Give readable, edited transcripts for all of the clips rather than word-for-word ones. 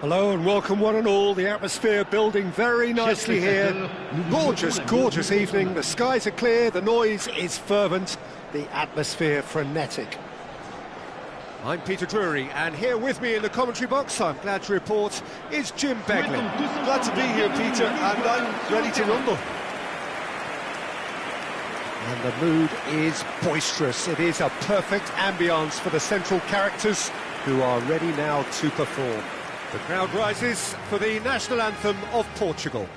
Hello and welcome one and all. The atmosphere building very nicely here. Gorgeous, gorgeous evening. The skies are clear, the noise is fervent, the atmosphere frenetic. I'm Peter Drury, and here with me in the commentary box, I'm glad to report, is Jim Beglin. Glad to be here, Peter, and I'm ready to rumble. And the mood is boisterous. It is a perfect ambience for the central characters who are ready now to perform. The crowd rises for the national anthem of Portugal.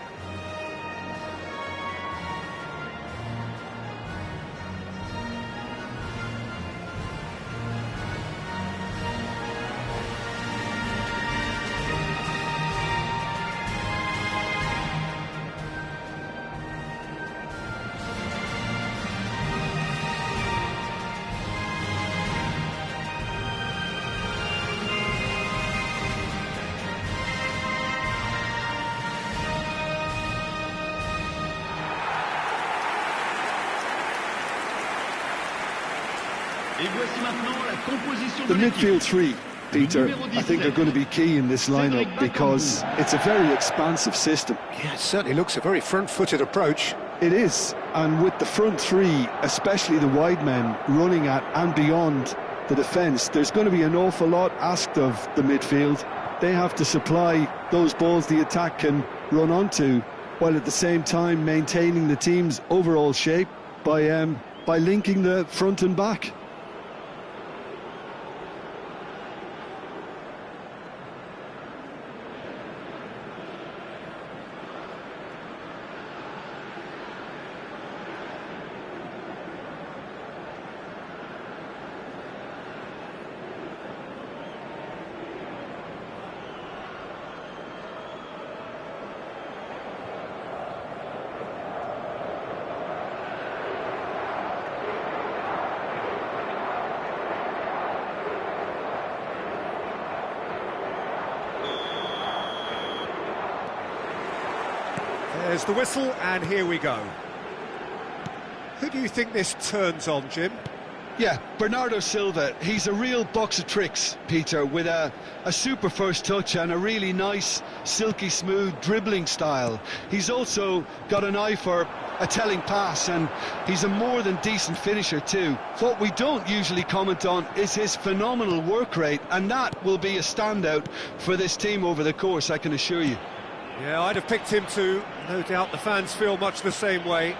The midfield three, Peter, I think are going to be key in this lineup because it's a very expansive system. Yeah, it certainly looks a very front-footed approach. It is, and with the front three, especially the wide men, running at and beyond the defence, there's going to be an awful lot asked of the midfield. They have to supply those balls the attack can run onto, while at the same time maintaining the team's overall shape by linking the front and back. There's the whistle, and here we go. Who do you think this turns on, Jim? Yeah, Bernardo Silva. He's a real box of tricks, Peter, with a super first touch and a really nice, silky smooth dribbling style. He's also got an eye for a telling pass, and he's a more than decent finisher too. What we don't usually comment on is his phenomenal work rate, and that will be a standout for this team over the course, I can assure you. Yeah, I'd have picked him too. No doubt the fans feel much the same way.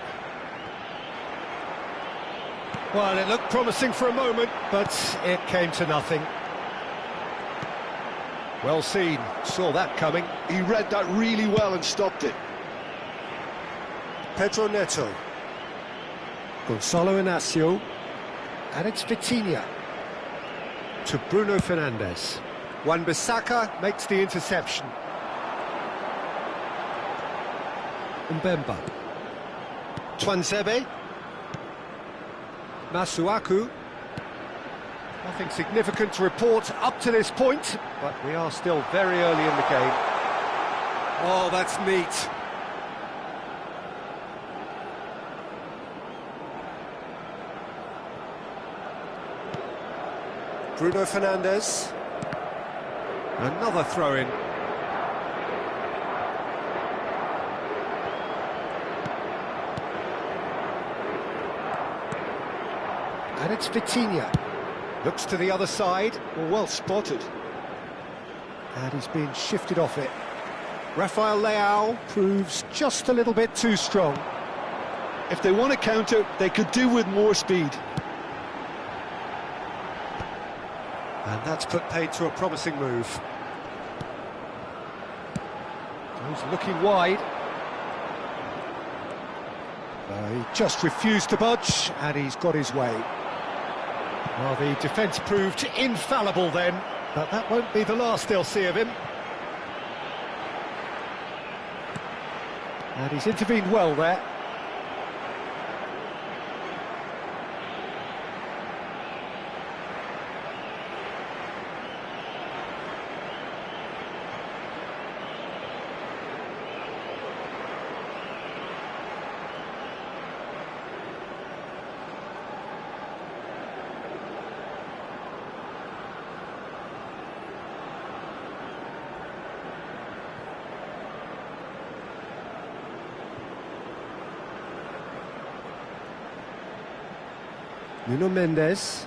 Well, it looked promising for a moment, but it came to nothing. Well seen, saw that coming. He read that really well and stopped it. Pedro Neto. Gonzalo Inacio. And it's Vitinha. To Bruno Fernandes. Wan-Bissaka makes the interception. Mbemba. Tuanzebe. Masuaku. Nothing significant to report up to this point, but we are still very early in the game. Oh, that's neat. Bruno Fernandes. Another throw-in. And it's Vitinha. Looks to the other side. Well spotted. And he's being shifted off it. Rafael Leao proves just a little bit too strong. If they want to counter, they could do with more speed. And that's put paid to a promising move. He's looking wide. He just refused to budge, and he's got his way. Well, the defence proved infallible then, but that won't be the last they'll see of him. And he's intervened well there. Nuno Mendes.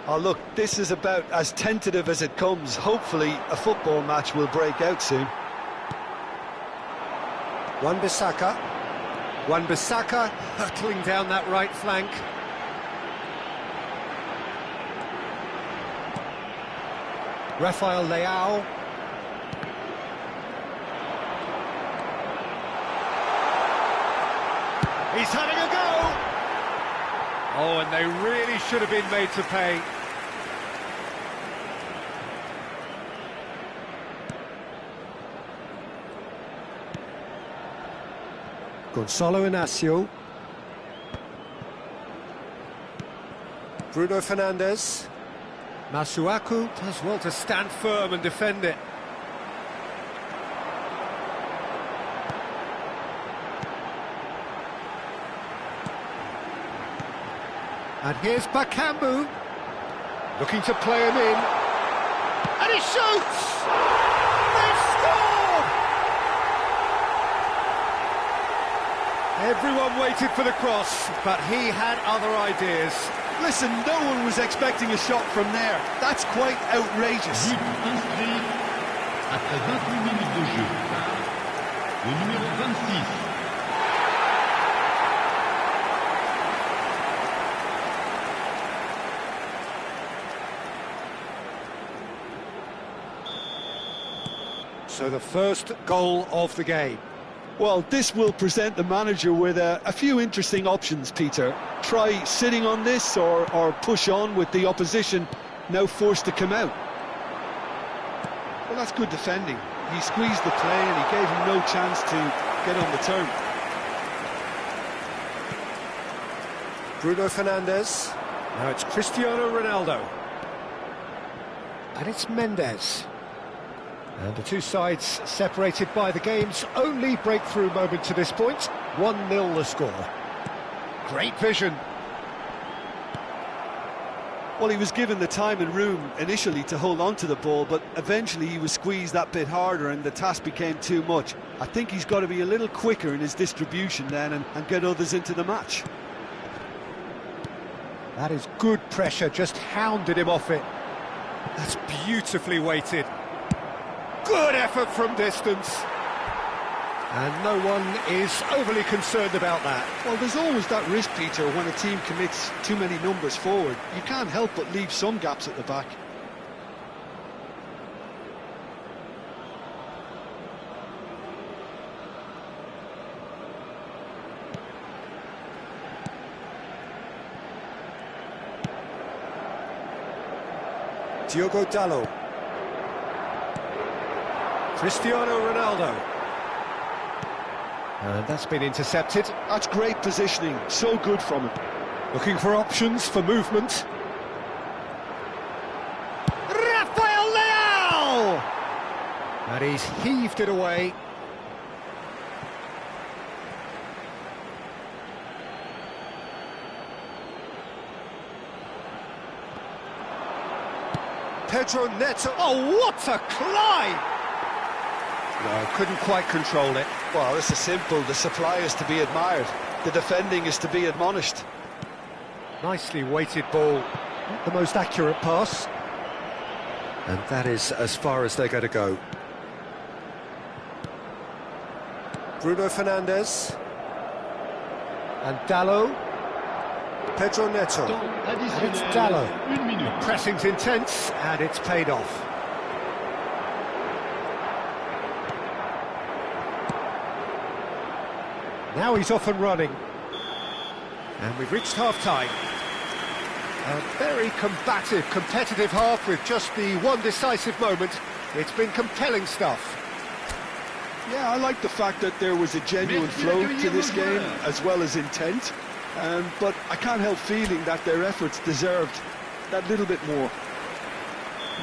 Oh, look, this is about as tentative as it comes. Hopefully, a football match will break out soon. Wan-Bissaka. Wan-Bissaka hurtling down that right flank. Rafael Leao. He's having a go! Oh, and they really should have been made to pay. Gonzalo Inacio. Bruno Fernandes. Masuaku does well to stand firm and defend it. And here's Bakambu, looking to play him in. And he shoots! They've scored! Everyone waited for the cross, but he had other ideas. Listen, no one was expecting a shot from there. That's quite outrageous. Après 28 minutes de jeu, le numéro 26. So the first goal of the game. Well, this will present the manager with a few interesting options, Peter. Try sitting on this or push on with the opposition now forced to come out. Well, that's good defending. He squeezed the play and he gave him no chance to get on the turn. Bruno Fernandes. Now it's Cristiano Ronaldo. And it's Mendes. And the two sides separated by the game's only breakthrough moment to this point. 1-0 the score. Great vision. Well, he was given the time and room initially to hold on to the ball, but eventually he was squeezed that bit harder and the task became too much. I think he's got to be a little quicker in his distribution then and get others into the match. That is good pressure, just hounded him off it. That's beautifully weighted. Good effort from distance. And no one is overly concerned about that. Well, there's always that risk, Peter, when a team commits too many numbers forward. You can't help but leave some gaps at the back. Diogo Dalot. Cristiano Ronaldo. And that's been intercepted. That's great positioning, so good from him. Looking for options for movement. Rafael Leao! And he's heaved it away. Pedro Neto. Oh, what a climb! No, couldn't quite control it. Well, this is simple. The supply is to be admired. The defending is to be admonished. Nicely weighted ball. Not the most accurate pass. And that is as far as they're going to go. Bruno Fernandes. And Dalot. Pedro Neto. And it's Dalot. Pressing's intense, and it's paid off. Now he's off and running. And we've reached half-time. A very combative, competitive half with just the one decisive moment. It's been compelling stuff. Yeah, I like the fact that there was a genuine flow to this game, as well as intent. But I can't help feeling that their efforts deserved that little bit more.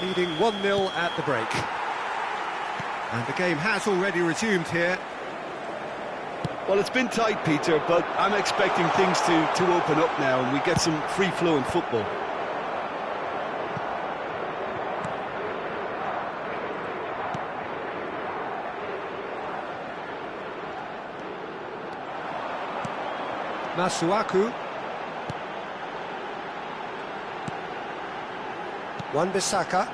Leading 1-0 at the break. And the game has already resumed here. Well, it's been tight, Peter, but I'm expecting things to open up now and we get some free-flowing football. Masuaku. Wan-Bissaka.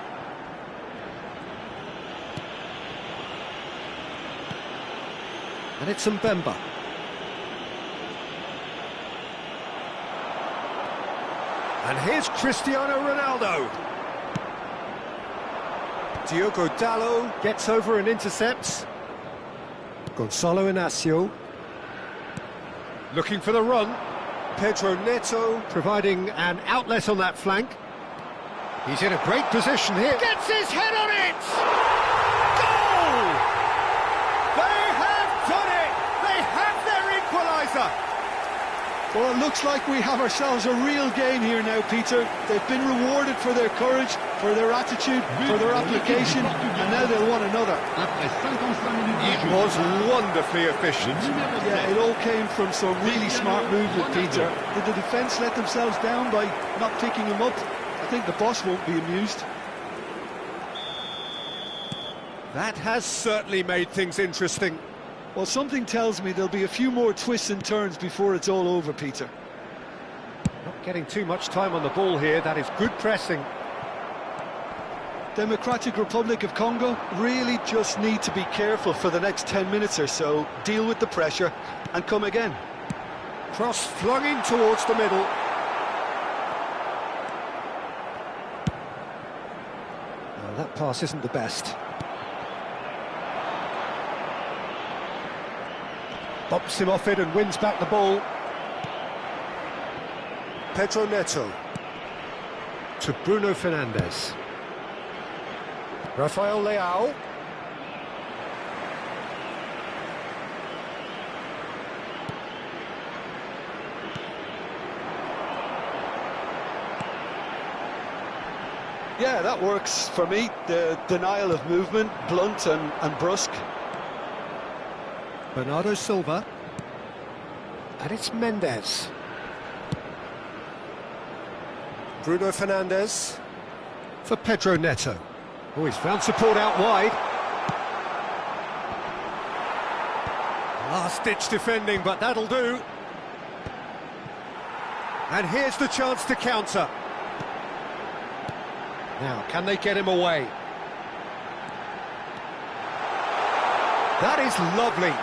And it's Mbemba. And here's Cristiano Ronaldo. Diogo Dalot gets over and intercepts. Gonzalo Inacio. Looking for the run. Pedro Neto providing an outlet on that flank. He's in a great position here. Gets his head on it! Goal! They have done it! They have their equaliser! Well, it looks like we have ourselves a real game here now, Peter. They've been rewarded for their courage, for their attitude, for their application, and now they'll want another. It was wonderfully efficient. Yeah, it all came from some really smart movement, Peter. Did the defence let themselves down by not picking him up? I think the boss won't be amused. That has certainly made things interesting. Well, something tells me there'll be a few more twists and turns before it's all over, Peter. Not getting too much time on the ball here. That is good pressing. Democratic Republic of Congo really just need to be careful for the next 10 minutes or so, deal with the pressure and come again. Cross flung in towards the middle. That pass isn't the best. Bumps him off it and wins back the ball. Pedro Neto. To Bruno Fernandes. Rafael Leao. Yeah, that works for me. The denial of movement, blunt and brusque. Bernardo Silva. And it's Mendes. Bruno Fernandes. For Pedro Neto. Oh, he's found support out wide. Last-ditch defending, but that'll do. And here's the chance to counter. Now, can they get him away? That is lovely.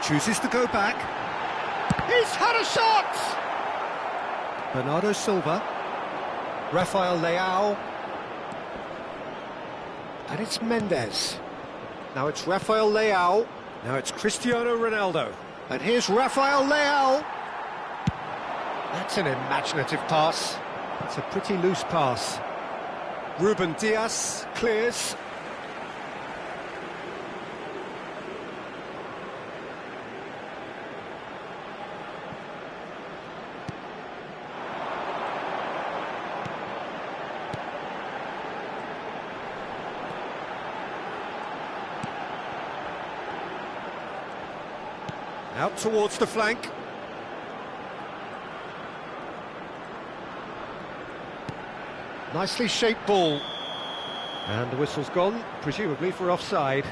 Chooses to go back. He's had a shot! Bernardo Silva. Rafael Leao. And it's Mendes. Now it's Rafael Leao. Now it's Cristiano Ronaldo. And here's Rafael Leao. That's an imaginative pass. It's a pretty loose pass. Ruben Dias clears. Out towards the flank. Nicely shaped ball. And the whistle's gone, presumably for offside.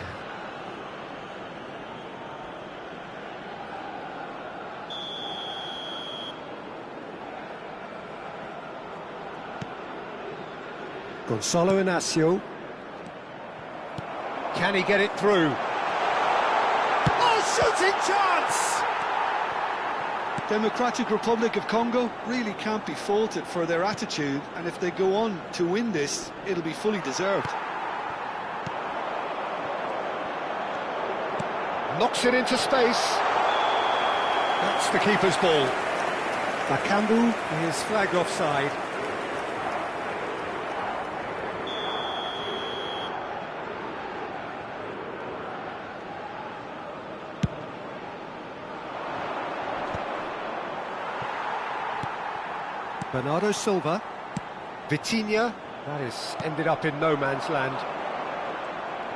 Gonzalo Inacio. Can he get it through? Oh, shooting chance! Democratic Republic of Congo really can't be faulted for their attitude, and if they go on to win this, it'll be fully deserved. Knocks it into space. That's the keeper's ball. Bakambu is flagged offside. Bernardo Silva. Vitinha. That has ended up in no man's land.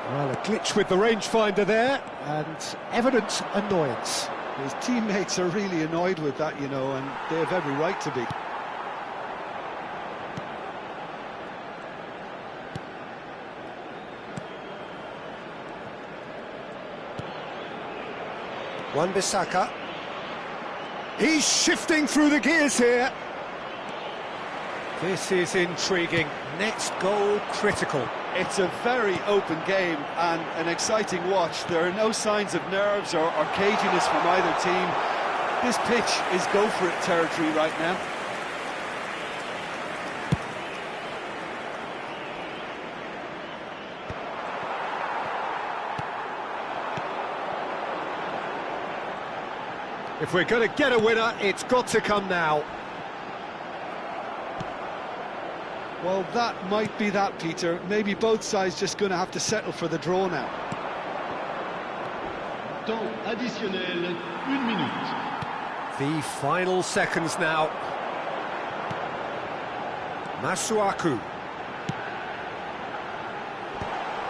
Well, a glitch with the rangefinder there, and evident annoyance. His teammates are really annoyed with that, you know, and they have every right to be. Wan-Bissaka. He's shifting through the gears here. This is intriguing. Next goal critical. It's a very open game and an exciting watch. There are no signs of nerves or caginess from either team. This pitch is go-for-it territory right now. If we're going to get a winner, it's got to come now. Well, that might be that, Peter. Maybe both sides just going to have to settle for the draw now. Temps additionnel, 1 minute. The final seconds now. Masuaku.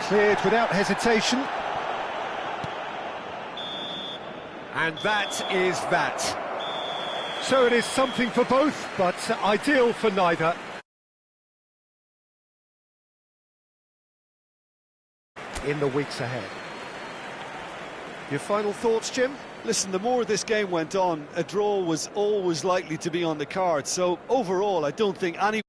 Cleared without hesitation. And that is that. So it is something for both, but ideal for neither. In the weeks ahead. Your final thoughts, Jim? Listen, the more this game went on, a draw was always likely to be on the card. So overall, I don't think any